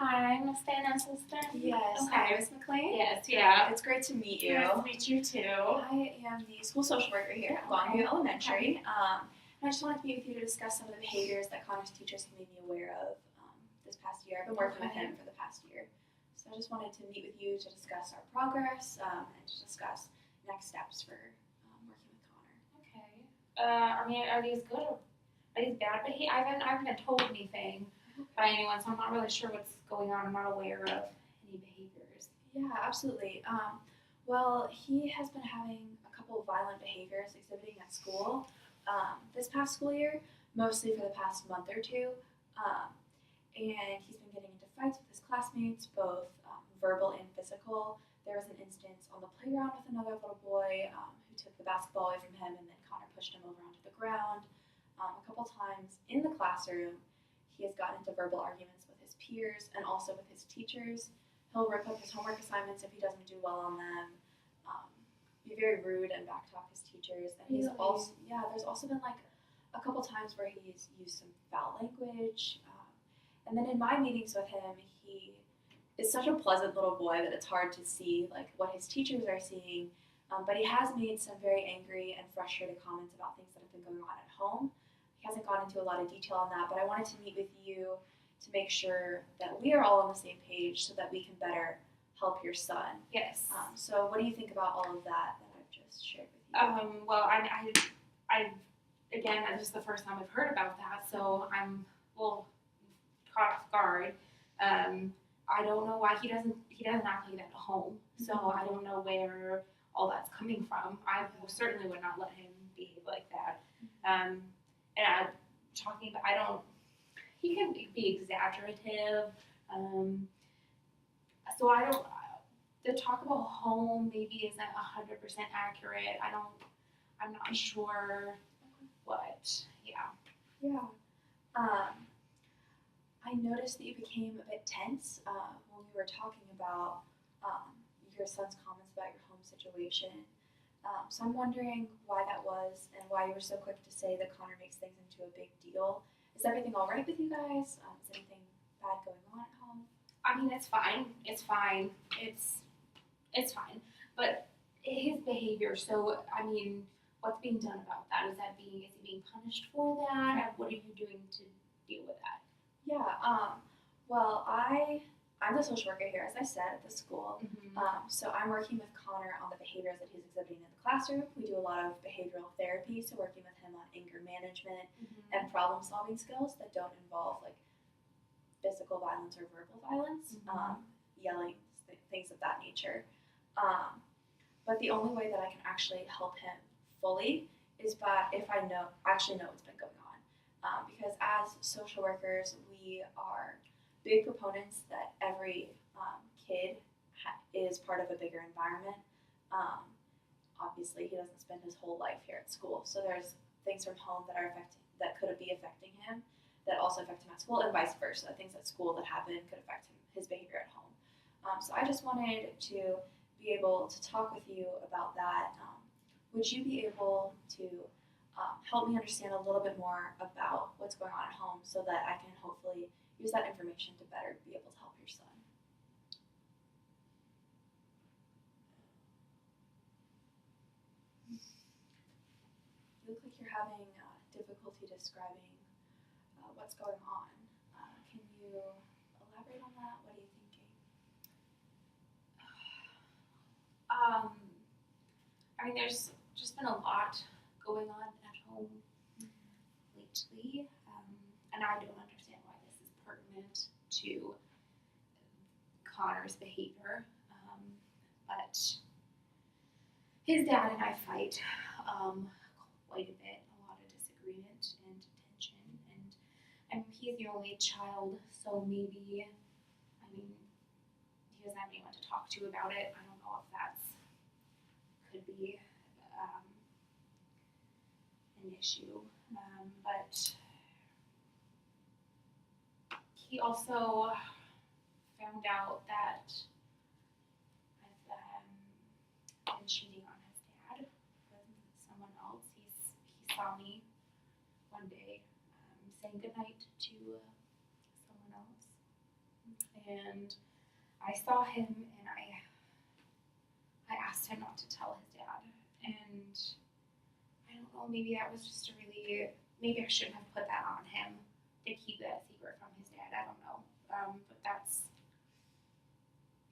Hi, Miss Diana Assistant. Yes. Okay. Hi, Miss McLean. Yes, yeah. It's great to meet you. Nice to meet you too. I am the school social worker here at Longview Elementary. And I just wanted to meet with you to discuss some of the behaviors that Connor's teachers have made me aware of this past year. I've been working with him for the past year. So I just wanted to meet with you to discuss our progress and to discuss next steps for working with Connor. Okay. Are these good or are these bad behavior? I haven't been told anything by anyone, so I'm not really sure what's going on. I'm not aware of any behaviors. Yeah, absolutely. Well, he has been having a couple of violent behaviors exhibiting at school this past school year, mostly for the past month or two. And he's been getting into fights with his classmates, both verbal and physical. There was an instance on the playground with another little boy who took the basketball away from him, and then Connor pushed him over onto the ground. A couple times in the classroom, he has gotten into verbal arguments with his peers and also with his teachers. He'll rip up his homework assignments if he doesn't do well on them. Be very rude and backtalk his teachers. And he's also there's also been like a couple times where he's used some foul language. And then in my meetings with him, he is such a pleasant little boy that it's hard to see like what his teachers are seeing. But he has made some very angry and frustrated comments about things that have been going on at home. He hasn't gone into a lot of detail on that, but I wanted to meet with you to make sure that we are all on the same page so that we can better help your son. Yes. So what do you think about all of that I've just shared with you? Well, I again, this is the first time I've heard about that, so I'm caught off guard. I don't know why he doesn't act like that at home, so I don't know where all that's coming from. I certainly would not let him behave like that. He can be exaggerative. So I don't, the talk about home maybe isn't 100% accurate. I'm not sure what, Yeah. I noticed that you became a bit tense when we were talking about your son's comments about your home situation. So I'm wondering why that was and why you were so quick to say that Connor makes things into a big deal. Is everything all right with you guys? Is anything bad going on at home? I mean, it's fine. It's fine. It's fine. But his behavior, so, I mean, what's being done about that? Is he being punished for that? What are you doing to deal with that? Yeah, well, I'm the social worker here, as I said, at the school. So I'm working with Connor on the behaviors that he's exhibiting in the classroom. We do a lot of behavioral therapy, so working with him on anger management and problem-solving skills that don't involve like physical violence or verbal violence, yelling, things of that nature. But the only way that I can actually help him fully is if I actually know what's been going on. Because as social workers, we are big proponents that every kid is part of a bigger environment. Obviously, he doesn't spend his whole life here at school, so there's things from home that could be affecting him that also affect him at school, and vice versa. Things at school that happen could affect his behavior at home. So I just wanted to be able to talk with you about that. Would you be able to help me understand a little bit more about what's going on at home so that I can hopefully use that information to better be able to help your son? You look like you're having difficulty describing what's going on. Can you elaborate on that? What are you thinking? I mean, there's just been a lot going on at home lately, and I don't understand why this is pertinent to Connor's behavior, but his dad and I fight quite a bit, a lot of disagreement and tension, and he's the only child, so maybe, he doesn't have anyone to talk to about it. I don't know if could be an issue, but he also found out that I've been cheating on his dad with someone else. He saw me one day saying goodnight to someone else, and I saw him, and I asked him not to tell his dad, and I don't know, maybe that was just a really, maybe I shouldn't have put that on him to keep that secret from his dad. I don't know, but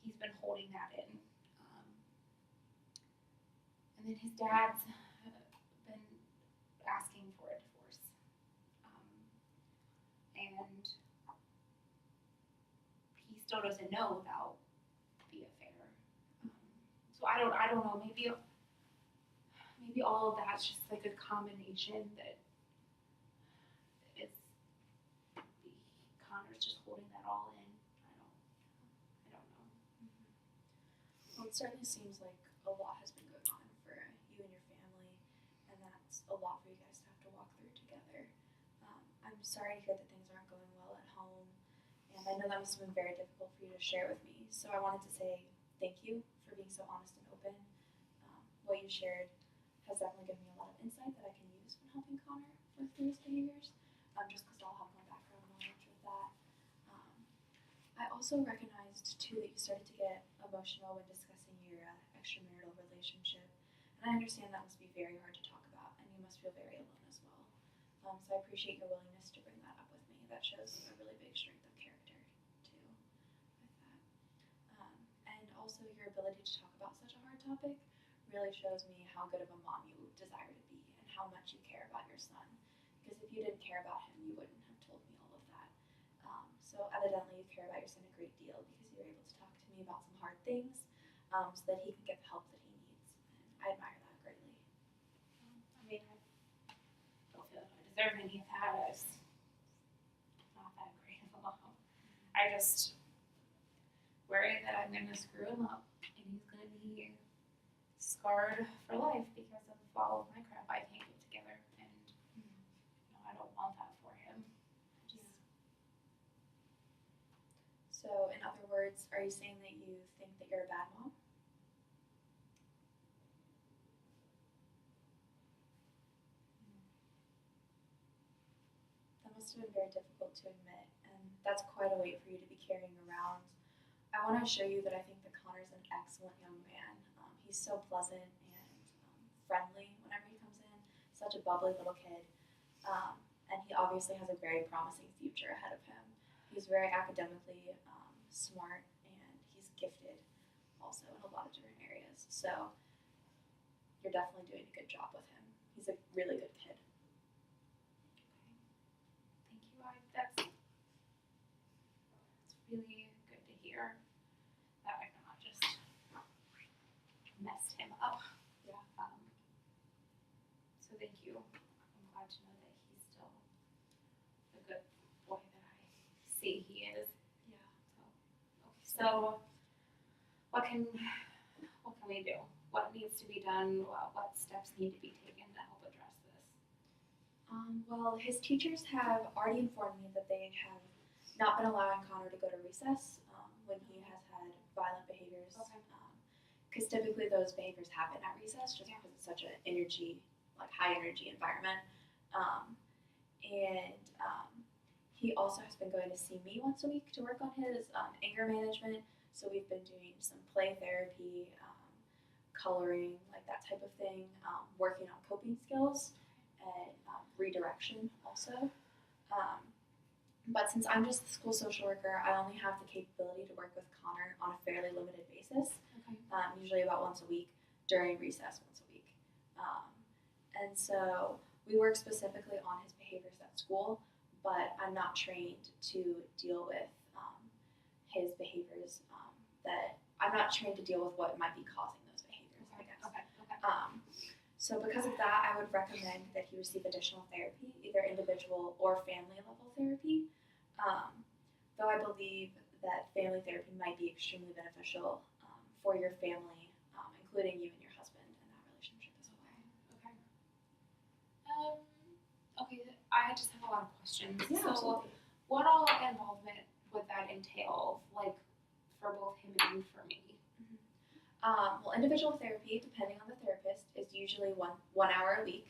he's been holding that in, and then his dad's been asking for a divorce, and he still doesn't know about the affair. So I don't know. Maybe all of that's just like a combination that is Connor's just holding that all in. I don't know. Well, it certainly seems like a lot has been going on for you and your family, and that's a lot for you guys to have to walk through together. I'm sorry to hear that things aren't going well at home, and I know that must have been very difficult for you to share with me. So I wanted to say thank you for being so honest and open. What you shared has definitely given me a lot of insight that I can use when helping Connor work through his behaviors, just because I'll have more background knowledge with that. I also recognized too that you started to get emotional when discussing your extramarital relationship, and I understand that must be very hard to talk about, and you must feel very alone as well. So I appreciate your willingness to bring that up with me. That shows a really big strength of character too with that, and also your ability to talk about such a hard topic really shows me how good of a mom you desire to be and how much you care about your son. Because if you didn't care about him, you wouldn't have told me all of that. So evidently you care about your son a great deal because you're able to talk to me about some hard things so that he can get the help that he needs. And I admire that greatly. I mean, I don't feel like I deserve any of that. I was not that great of a mom. I just worry that I'm going to screw him up and he's going to be scarred for life because of all of my crap I can't get together, and I don't want that for him. So, in other words, are you saying that you think that you're a bad mom? That must have been very difficult to admit, and that's quite a weight for you to be carrying around. I want to assure you that I think that Connor's an excellent young man. He's so pleasant and friendly whenever he comes in, such a bubbly little kid, and he obviously has a very promising future ahead of him. He's very academically smart, and he's gifted also in a lot of different areas. So you're definitely doing a good job with him. He's a really good kid. Thank you. That's really good to hear that I've not just messed him up. Yeah. So thank you. I'm glad to know that he's still the good boy that I see he is. Yeah. So what can we do? What needs to be done? What steps need to be taken to help address this? Well, his teachers have already informed me that they have not been allowing Connor to go to recess when he has had violent behaviors. Okay. Because typically those behaviors happen at recess just because it's such an high energy environment. He also has been going to see me once a week to work on his anger management. So we've been doing some play therapy, coloring, like that type of thing, working on coping skills and redirection also. But since I'm just the school social worker, I only have the capability to work with Connor on a fairly limited basis, usually about once a week during recess once a week. And so we work specifically on his behaviors at school, but I'm not trained to deal with his behaviors I'm not trained to deal with what might be causing those behaviors, I guess. Okay. So because of that, I would recommend that he receive additional therapy, either individual or family level therapy. Though I believe that family therapy might be extremely beneficial for your family, including you and your husband in that relationship as well. Okay, I just have a lot of questions. Yeah, so absolutely. What all involvement would that entail, like for both him and for me? Well, individual therapy, depending on the therapist, is usually one hour a week.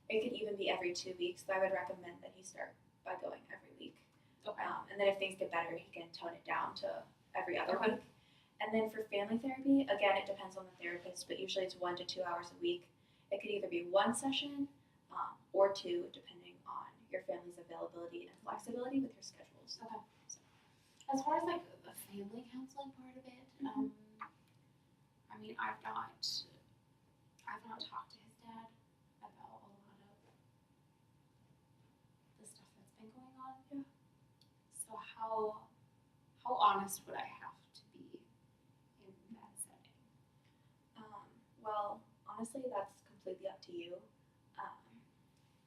It could even be every 2 weeks, so I would recommend that he start by going every week. Okay. And then if things get better, he can tone it down to every other Okay. week. And then for family therapy, again, it depends on the therapist, but usually it's 1 to 2 hours a week. It could either be one session or two, depending on your family's availability and flexibility with your schedules. Okay. As far as like the family counseling part of it, I mean, I've not talked to his dad about a lot of the stuff that's been going on. Yeah. So how honest would I have to be in that setting? Well, honestly, that's completely up to you.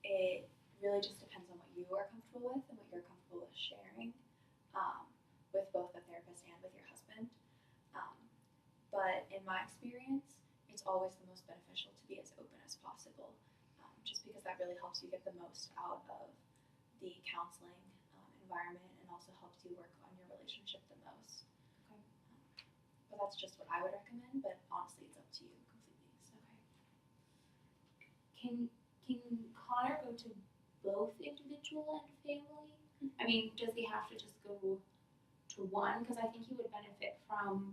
It really just depends on what you are comfortable with and what you're comfortable with sharing with both the therapist and with your husband. But in my experience, it's always the most beneficial to be as open as possible, just because that really helps you get the most out of the counseling environment and also helps you work on your relationship the most. Okay. But that's just what I would recommend, but honestly, it's up to you completely. So. Okay. Can Connor go to both individual and family? I mean, does he have to just go to one? Because I think he would benefit from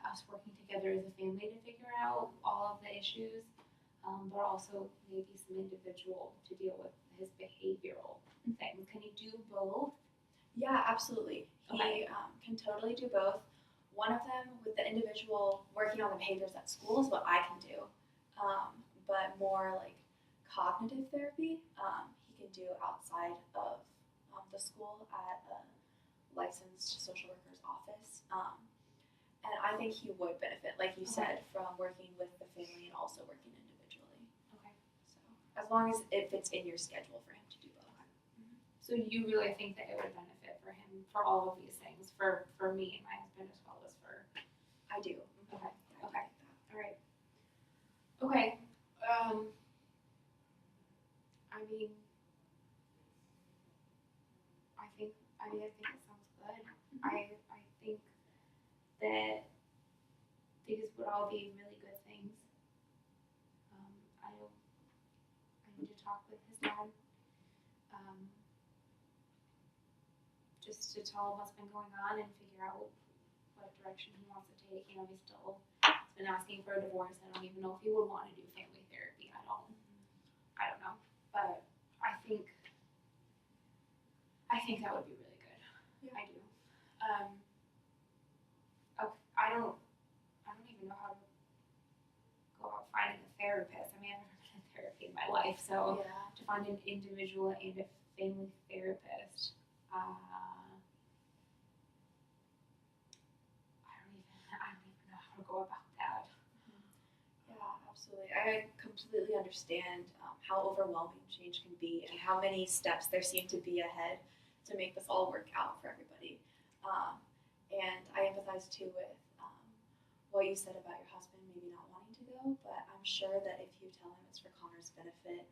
us working together as a family to figure out all of the issues, but also maybe some individual to deal with his behavioral things. Can he do both? Yeah, absolutely. Okay. He can totally do both. One of them, with the individual working on the behaviors at school, is what I can do, but more like cognitive therapy, he can do outside of the school at a licensed social worker's office. And I think he would benefit, like you said, from working with the family and also working individually. Okay. So as long as it fits in your schedule for him to do both. So you really think that it would benefit for him for all of these things, for me and my husband as well as for. I do. Okay. Yeah, Okay. I All right. Okay. I mean, I think it sounds good. I think that these would all be really good things. I need to talk with his dad. Just to tell him what's been going on and figure out what direction he wants to take. You know, he's been asking for a divorce. I don't even know if he would want to do family therapy. I don't know. But I think that would be really good. Yeah. I do. Okay. I don't even know how to go about finding a therapist. I mean, I've never been in therapy in my life, so Yeah. to find an individual and a family therapist, I don't even know how to go about that. Yeah, absolutely. I completely understand how overwhelming change can be and how many steps there seem to be ahead to make this all work out for everybody. And I empathize too with what you said about your husband maybe not wanting to go, but I'm sure that if you tell him it's for Connor's benefit,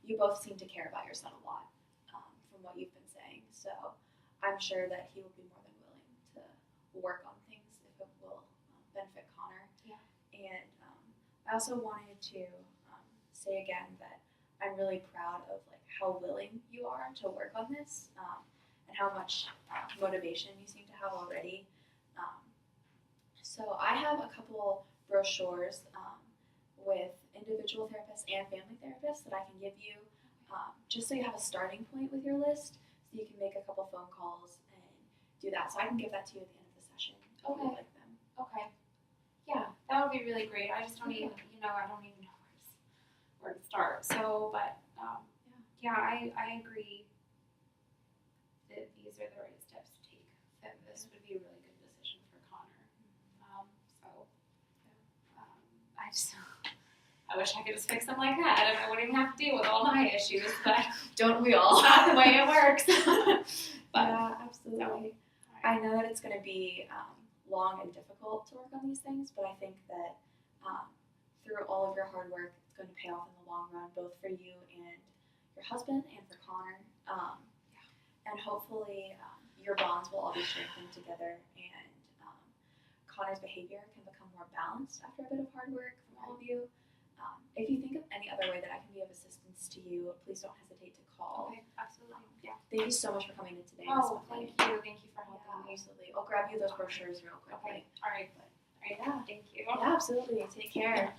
you both seem to care about your son a lot from what you've been saying. So I'm sure that he will be more than willing to work on things if it will benefit Connor. Yeah. And I also wanted to say again that I'm really proud of like how willing you are to work on this and how much motivation you seem to have already. So I have a couple brochures with individual therapists and family therapists that I can give you just so you have a starting point with your list so you can make a couple phone calls and do that. So I can give that to you at the end of the session if you would like them. Okay. Yeah, that would be really great. I just don't even, I don't even know where to start. So, but yeah, I agree that these are the right steps to take. That this would be a really good decision for Connor. I wish I could just fix them like that, and I wouldn't even have to deal with all my issues. But don't we all? It's not the way it works. But, yeah, absolutely. So, I know that it's going to be long and difficult to work on these things, but I think that through all of your hard work, it's going to pay off in the long run, both for you and your husband and for Connor. And hopefully your bonds will all be strengthened together, and Connor's behavior can become more balanced after a bit of hard work from all of you. If you think of any other way that I can be of assistance to you, please don't hesitate to call. Okay, absolutely. Yeah. Thank you so much for coming in today. Oh, Ms. McLean. thank you. Thank you for Yeah, helping me. absolutely. I'll grab you those brochures real quickly. Okay. All right. All right. Yeah. Thank you. Yeah, absolutely. Take care.